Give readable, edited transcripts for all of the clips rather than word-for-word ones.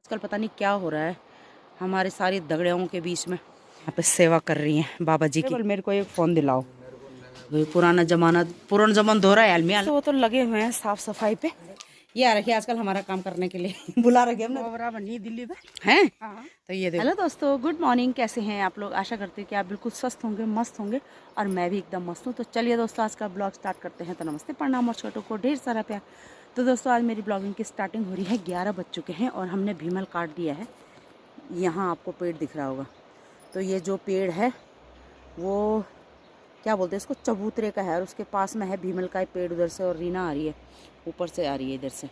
आजकल पता नहीं क्या हो रहा है हमारे सारी दगड़ियों के बीच में। यहाँ पे सेवा कर रही हैं बाबा जी की। मेरे को एक फ़ोन दिलाओ, वही पुराना जमाना दो रहा है अलमिया। तो वो तो लगे हुए हैं साफ सफाई पे। ये आ रखिए आजकल हमारा काम करने के लिए बुला रखे हमने बनी दिल्ली में हैं। तो ये हेलो दोस्तों, गुड मॉर्निंग। कैसे हैं आप लोग? आशा करते हैं कि आप बिल्कुल स्वस्थ होंगे, मस्त होंगे, और मैं भी एकदम मस्त हूँ। तो चलिए दोस्तों, आज का ब्लॉग स्टार्ट करते हैं। तो नमस्ते, प्रणाम और छोटों को ढेर सारा प्यार। तो दोस्तों, आज मेरी ब्लॉगिंग की स्टार्टिंग हो रही है। 11 बज चुके हैं और हमने भीमल काट दिया है। यहाँ आपको पेड़ दिख रहा होगा। तो ये जो पेड़ है वो क्या बोलते हैं इसको, चबूतरे का है, और उसके पास में है भीमल का पेड़ उधर से, और रीना आ रही है ऊपर से, आ रही है इधर से।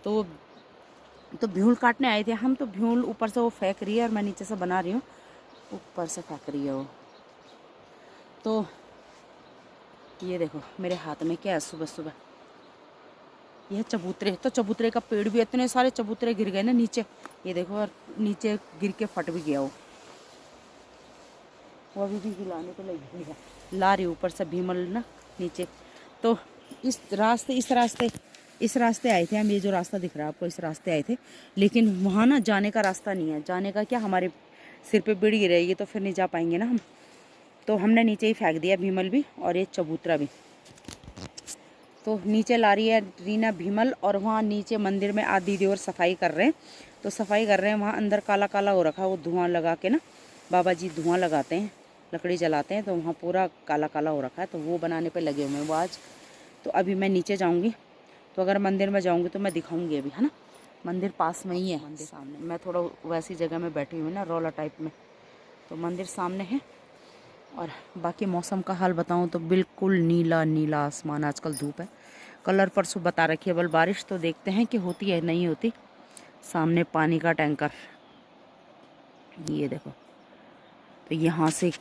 तो भ्यूल काटने आए थे हम। तो भ्यूल ऊपर से वो फेंक रही है और मैं नीचे से बना रही हूँ, ऊपर से फेंक रही है वो। तो ये देखो मेरे हाथ में क्या है, सुबह सुबह यह चबूतरे। तो चबूतरे का पेड़ भी, इतने सारे चबूतरे गिर गए ना नीचे, ये देखो, और नीचे गिर के फट भी गया वो अभी भी हिलाने को लगी है, ला रही ऊपर से भीमल ना नीचे। तो इस रास्ते आए थे हम। ये जो रास्ता दिख रहा है आपको, इस रास्ते आए थे, लेकिन वहाँ ना जाने का रास्ता नहीं है। जाने का क्या, हमारे सिर पे बिड़ गिरेगी तो फिर नहीं जा पाएंगे ना हम। तो हमने नीचे ही फेंक दिया भीमल भी और ये चबूतरा भी। तो नीचे ला रही है रीना भीमल, और वहाँ नीचे मंदिर में आदि दीदी और सफाई कर रहे हैं। तो सफाई कर रहे हैं, वहाँ अंदर काला काला हो रखा है, वो धुआं लगा के ना, बाबा जी धुआं लगाते हैं, लकड़ी जलाते हैं, तो वहाँ पूरा काला काला हो रखा है। तो वो बनाने पे लगे हुए हैं वो आज। तो अभी मैं नीचे जाऊँगी, तो अगर मंदिर में जाऊँगी तो मैं दिखाऊँगी अभी, है ना। मंदिर पास में ही है, मंदिर सामने। मैं थोड़ा वैसी जगह में बैठी हुई ना, रौला टाइप में। तो मंदिर सामने है। और बाकी मौसम का हाल बताऊं तो बिल्कुल नीला नीला आसमान। आजकल धूप है, कलर परसों बता रखी है, बल बारिश तो देखते हैं कि होती है नहीं होती। सामने पानी का टैंकर, ये देखो। तो यहाँ से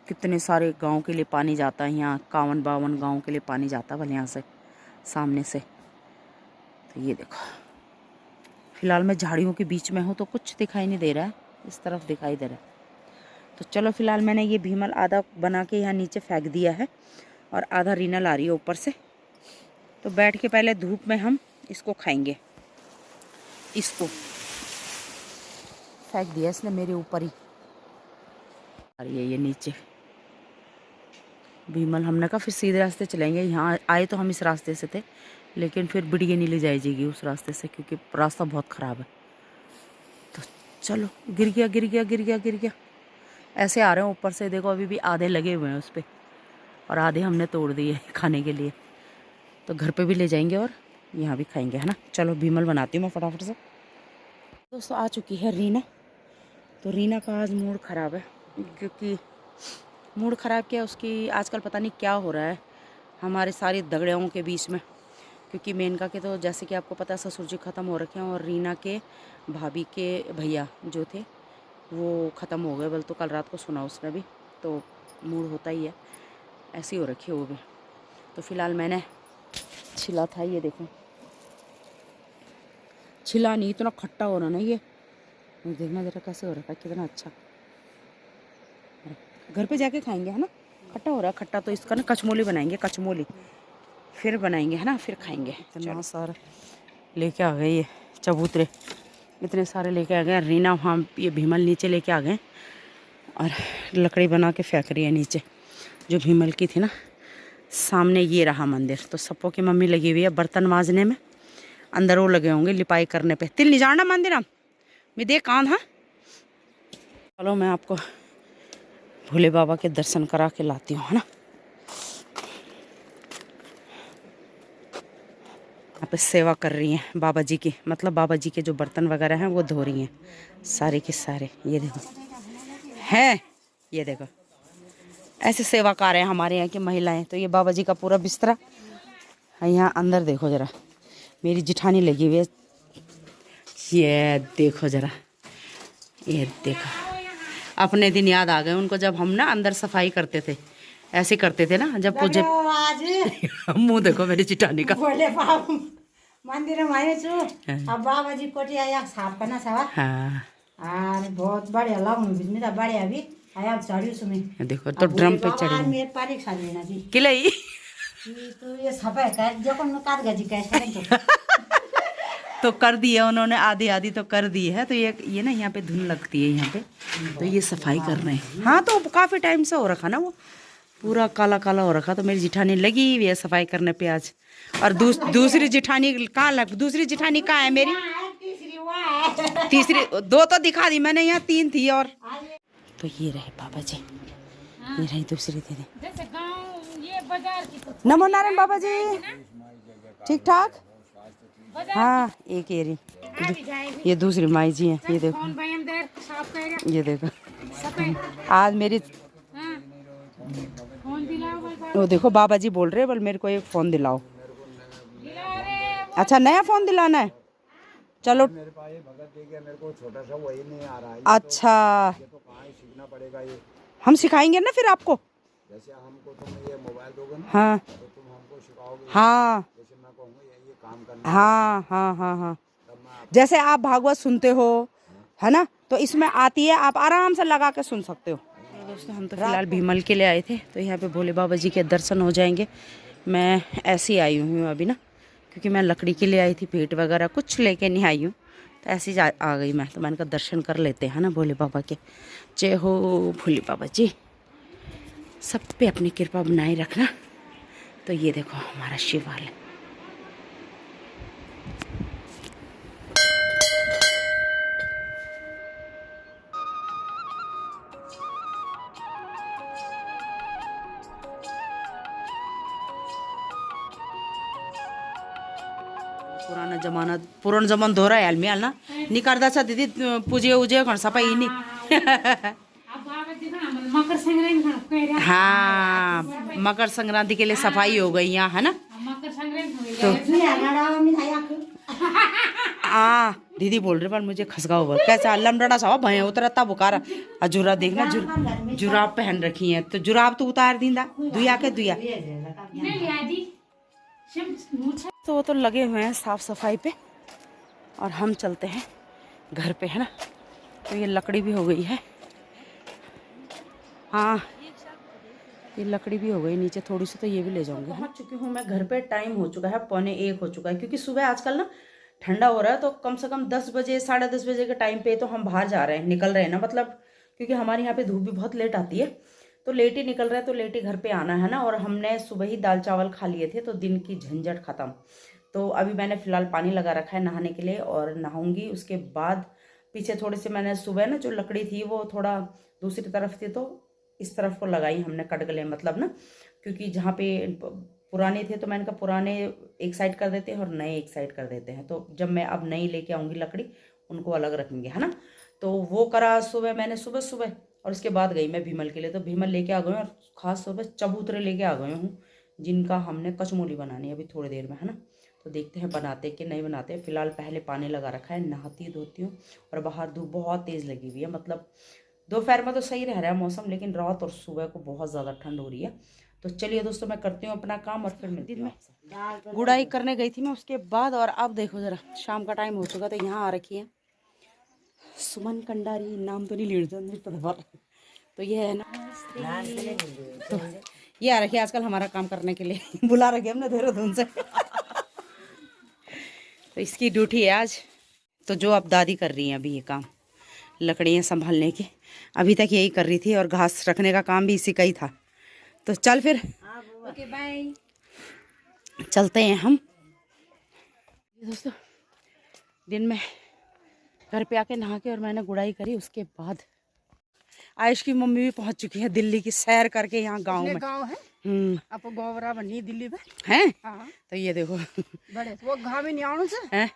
कितने सारे गांव के लिए पानी जाता है, यहाँ 51-52 गांव के लिए पानी जाता है भले यहाँ से, सामने से। तो ये देखो, फिलहाल मैं झाड़ियों के बीच में हूँ तो कुछ दिखाई नहीं दे रहा है, इस तरफ दिखाई दे रहा है। तो चलो, फिलहाल मैंने ये भीमल आधा बना के यहाँ नीचे फेंक दिया है, और आधा रीना ला रही है ऊपर से। तो बैठ के पहले धूप में हम इसको खाएंगे। इसको फेंक दिया इसने मेरे ऊपर ही, और ये नीचे भीमल। हमने कहा फिर सीधे रास्ते चलेंगे। यहाँ आए तो हम इस रास्ते से थे, लेकिन फिर बिड़िया नहीं ले जाएगी उस रास्ते से, क्योंकि रास्ता बहुत ख़राब है। तो चलो, गिर गया गिर गया गिर गया गिर गया। ऐसे आ रहे हैं ऊपर से, देखो अभी भी आधे लगे हुए हैं उस पर, और आधे हमने तोड़ दिए खाने के लिए। तो घर पे भी ले जाएंगे और यहाँ भी खाएंगे, है ना। चलो भीमल बनाती हूँ मैं फटाफट से। दोस्तों, आ चुकी है रीना। तो रीना का आज मूड ख़राब है, क्योंकि मूड ख़राब क्या, उसकी आजकल पता नहीं क्या हो रहा है हमारे सारी दगड़ियों के बीच में। क्योंकि मेनका के तो जैसे कि आपको पता है ससुर जी ख़त्म हो रखे हैं, और रीना के भाभी के भैया जो थे वो ख़त्म हो गए। बल तो कल रात को सुना उसने भी। तो मूड होता ही है, ऐसी हो रखी है वो भी। तो फिलहाल मैंने छिला था, ये देखो, छिला नहीं, इतना खट्टा हो रहा ना ये, देखना जरा कैसे हो रखा है, कितना अच्छा। घर पे जाके खाएंगे, है ना। खट्टा हो रहा है, खट्टा तो इसका ना कचमोली बनाएंगे, कचमोली फिर बनाएंगे, है ना, फिर खाएंगे। इतना सारा लेके आ गए ये चबूतरे, इतने सारे लेके आ गए। रीना वहाँ ये भीमल नीचे लेके आ गए, और लकड़ी बना के फेंक रही है नीचे, जो भीमल की थी ना। सामने ये रहा मंदिर। तो सबको की मम्मी लगी हुई है बर्तन मांजने में, अंदर वो लगे होंगे लिपाई करने पे। तिल नहीं जाना मंदिर हम मैं देख कान। हाँ चलो, मैं आपको भोले बाबा के दर्शन करा के लाती हूँ, है ना। यहाँ पे सेवा कर रही हैं बाबा जी की, मतलब बाबा जी के जो बर्तन वगैरह हैं वो धो रही हैं सारे के सारे। ये देखो है, ये देखो ऐसे सेवाकार हैं हमारे यहाँ की महिलाएं। तो ये बाबा जी का पूरा बिस्तरा है। यहाँ अंदर देखो जरा, मेरी जिठानी लगी हुई है, ये देखो जरा, ये देखो। अपने दिन याद आ गए उनको, जब हम ना अंदर सफाई करते थे, ऐसे करते थे ना, जब पूजे मुँह देखो मेरी जिठानी का। मंदिर में आए छु अब बाबा जी कोटी आया साफ करना सवा। हाँ, और बहुत बढ़िया लगनु बिजनी त बढ़िया भी आया चढ़ियो छु मैं। देखो तो ड्रम पे चढ़ी मेरे पारी खा लेना जी किलाई। तो ये सफाई कर जो कौन काट गजी कैसे तो तो कर दी है उन्होंने, आधी आधी तो कर दी है। तो ये ना यहाँ पे धुन लगती है यहाँ पे, तो ये सफाई कर रहे हैं। हाँ तो काफ़ी टाइम से हो रखा ना, वो पूरा काला काला हो रखा। तो मेरी जिठानी लगी हुई है सफाई करने पे आज। और दूसरी जिठानी कहाँ दूसरी जिठानी कहाँ है मेरी? तीसरी 2 तो दिखा दी मैंने, यहाँ 3 थी। और तो ये रहे बाबा जी, ये रही दूसरी दीदी। नमो नारायण बाबा जी, ठीक ठाक? हाँ एक ये रही, ये दूसरी माई जी हैं। ये देखो, ये देखो आज मेरी वो देखो बाबा जी बोल रहे हैं बोल मेरे को एक फ़ोन दिलाओ। अच्छा नया फ़ोन दिलाना है, चलो। मेरे पास ये भगत दे गया मेरे को, छोटा सा वही नहीं आ रहा है। अच्छा ये तो कहाँ ही सीखना पड़ेगा ये। हम सिखाएंगे ना फिर आपको। जैसे हमको तुम ये मोबाइल दोगे ना, हाँ तो तुम हमको सिखाओगे। हाँ जैसे मैं कहूँगा ये काम करना। हाँ हाँ हाँ हाँ, जैसे आप भागवत सुनते हो है ना, तो इसमें आती है, आप आराम से लगा के सुन सकते हो। दोस्तों हम तो फिलहाल भीमल के लिए आए थे, तो यहाँ पे भोले बाबा जी के दर्शन हो जाएंगे। मैं ऐसे ही आई हूँ अभी ना, क्योंकि मैं लकड़ी के लिए आई थी, भेंट वगैरह कुछ लेके नहीं आई हूँ, तो ऐसे ही आ गई मैं। तो मैंने कहा दर्शन कर लेते हैं ना भोले बाबा के। जय हो भोले बाबा जी, सब पे अपनी कृपा बनाए रखना। तो ये देखो हमारा शिवालय। पुराना जमान धो रहा है आलमी ना नहीं करता सा दीदी पूजे उजे खण सफाई नहीं। हाँ मकर संक्रांति के लिए सफाई हो गई यहाँ है ना। तो हाँ दीदी बोल रहे पर मुझे खसगाओ बोल कैसा लमड़ा सा भय उतरता बुखार। जुराब देखना जुराब पहन रखी है, तो जुराब तो उतार दींदा दुया के दुया। तो वो तो लगे हुए हैं साफ सफाई पे, और हम चलते हैं घर पे है ना। तो ये लकड़ी भी हो गई है, हाँ ये लकड़ी भी हो गई नीचे थोड़ी सी, तो ये भी ले जाऊंगी। पहुंच चुकी हूँ मैं घर पे, टाइम हो चुका है 12:45 हो चुका है, क्योंकि सुबह आजकल ना ठंडा हो रहा है। तो कम से कम 10 बजे 10:30 बजे के टाइम पे तो हम बाहर जा रहे हैं, निकल रहे हैं ना, मतलब क्योंकि हमारे यहाँ पे धूप भी बहुत लेट आती है, तो लेट ही निकल रहे हैं, तो लेट ही घर पे आना है ना। और हमने सुबह ही दाल चावल खा लिए थे, तो दिन की झंझट खत्म। तो अभी मैंने फ़िलहाल पानी लगा रखा है नहाने के लिए, और नहाऊंगी उसके बाद। पीछे थोड़ी सी मैंने सुबह ना जो लकड़ी थी वो थोड़ा दूसरी तरफ थी, तो इस तरफ को लगाई हमने कटगले, मतलब ना, क्योंकि जहाँ पे पुराने थे तो मैंने कहा पुराने एक साइड कर देते हैं और नए एक साइड कर देते हैं। तो जब मैं अब नई लेके आऊँगी लकड़ी, उनको अलग रखेंगे है ना। तो वो करा सुबह मैंने, सुबह। और उसके बाद गई मैं भीमल के लिए, तो भीमल लेके आ गए, और ख़ास तौर पर चबूतरे लेके आ गए हूँ, जिनका हमने कचमोली बनानी है अभी थोड़ी देर में है ना। तो देखते हैं बनाते कि नहीं बनाते। फिलहाल पहले पानी लगा रखा है, नहाती धोती हूँ। और बाहर धूप बहुत तेज़ लगी हुई है, मतलब दोपहर में तो सही रह रहा है मौसम, लेकिन रात और सुबह को बहुत ज़्यादा ठंड हो रही है। तो चलिए दोस्तों मैं करती हूँ अपना काम, और फिर मिलती हूँ आपसे। गुड़ाई करने गई थी मैं उसके बाद, और अब देखो ज़रा शाम का टाइम हो चुका, तो यहाँ आ रखी है सुमन कंडारी, नाम तो नहीं लीड, तो ये है ना, तो ये आ रखी है आजकल हमारा काम करने के लिए। बुला रखे हमने देहरादून से। तो इसकी ड्यूटी है आज। तो जो अब दादी कर रही हैं अभी ये काम, लकड़ियाँ संभालने की, अभी तक यही कर रही थी, और घास रखने का काम भी इसी का ही था। तो चल फिर ओके बाय, चलते हैं हम। दोस्तों दिन में घर पे आके नहा के और मैंने गुड़ाई करी, उसके बाद आयुष की मम्मी भी पहुंच चुकी है दिल्ली की सैर करके, यहाँ गांव में। गाँव है आप गोवरा बनी दिल्ली में हैं। हाँ। तो ये देखो बड़े वो घाम ही नहीं आने से हैं,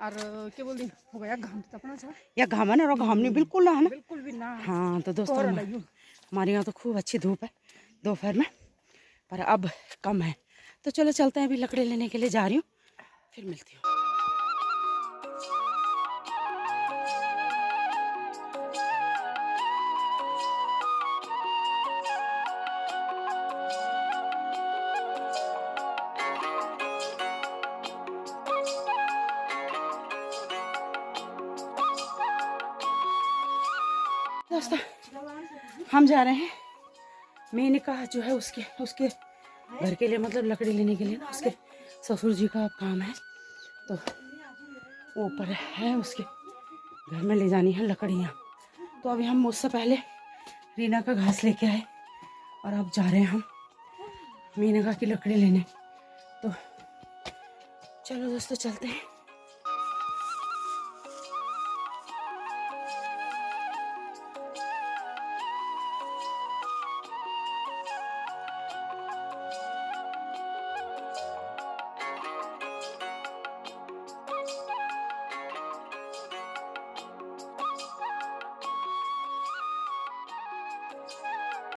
और क्या बोलती हो गया घाम तो अपना सा या घाम है ना, और घाम नहीं बिल्कुल ना है ना, बिल्कुल भी ना। हाँ तो दोस्तों हमारे यहाँ तो खूब अच्छी धूप है दोपहर में, पर अब कम है। तो चलो चलते हैं, अभी लकड़ी लेने के लिए जा रही हूँ, फिर मिलती हूँ। दोस्तों हम जा रहे हैं मेनका जो है उसके घर के लिए, मतलब लकड़ी लेने के लिए ना, उसके ससुर जी का काम है। तो ऊपर है, उसके घर में ले जानी है लकड़ियाँ। तो अभी हम उससे पहले रीना का घास लेके आए और अब जा रहे हैं हम मीनका की लकड़ी लेने। तो चलो दोस्तों चलते हैं।